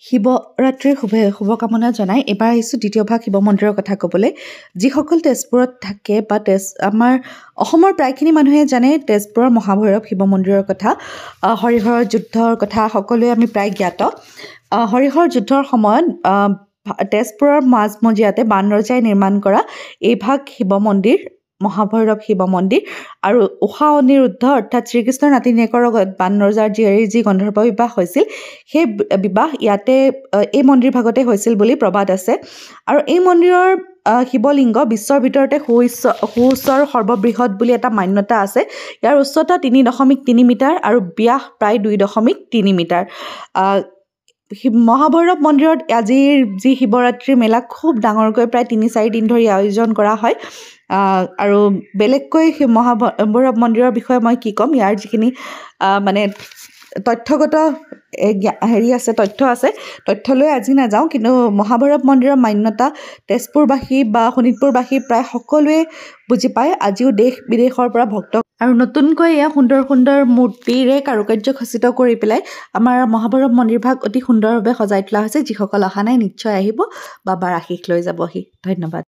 শিৱৰাত্ৰিৰ শুভকামনা জনাই এবাৰ আহিছোঁ দ্বিতীয় ভাগ শিৱ মন্দিৰৰ কথা ক'বলৈ। যিসকল তেজপুৰত থাকে বা আমাৰ অসমৰ প্ৰায়খিনি মানুহে জানে তেজপুৰৰ মহাভৈৰৱ শিৱ মন্দিৰৰ কথা। হৰিহৰৰ যুদ্ধৰ কথা সকলোৱে আমি প্ৰায় জ্ঞাত। হৰিহৰ যুদ্ধৰ সময়ত তেজপুৰৰ মাজমজিয়াতে বাণৰজাই নিৰ্মাণ কৰা এইভাগ শিৱ মন্দিৰ মহাভৈৰৱ শিৱ মন্দিৰ আৰু ঊষা অনিৰুদ্ধ অৰ্থাৎ শ্ৰীকৃষ্ণৰ নাতিনীয়েকৰ লগত বাণৰজাৰ জীয়াৰীৰ যি গন্ধৰ্ব বিবাহ হৈছিল সেই বিবাহ ইয়াতে এই মন্দিৰ ভাগতে হৈছিল বুলি প্ৰবাদ আছে। আৰু এই মন্দিৰৰ শিৱলিংগ বিশ্বৰ ভিতৰতে সুউচ্চ আৰু সৰ্ববৃহৎ বুলি এটা মান্যতা আছে। ইয়াৰ উচ্চতা 3.3 মিটাৰ আৰু ব্যাস প্ৰায় 2.3 মিটাৰ। মহাভৈৰৱ মন্দিৰত আজিৰ যি শিৱৰাত্ৰিৰ মেলা খুব ডাঙৰকৈ প্ৰায় 3-4 দিন ধৰি আয়োজন কৰা হয়। আৰু বেলেগকৈ মহাভৈৰৱ মন্দিৰৰ বিষয়ে মই কি ক'ম, ইয়াৰ যিখিনি মানে তথ্যগত তথ্য আছে তথ্যলৈ আজি নাযাওঁ, কিন্তু মহাভৈৰৱ মন্দিৰৰ মান্যতা তেজপুৰবাসী বা শোণিতপুৰবাসী প্ৰায় সকলোৱে বুজি পায়। আজিও দেশ বিদেশৰ পৰা ভক্ত আৰু নতুনকৈ এয়া সুন্দৰ সুন্দৰ মূৰ্তিৰে কাৰুকাৰ্য খচিত কৰি পেলাই আমাৰ মহাভৈৰৱ মন্দিৰভাগ অতি সুন্দৰভাৱে সজাই তোলা হৈছে। যিসকল অহা নাই নিশ্চয় আহিব, বাবাৰ আশীষ লৈ যাবহি। ধন্যবাদ।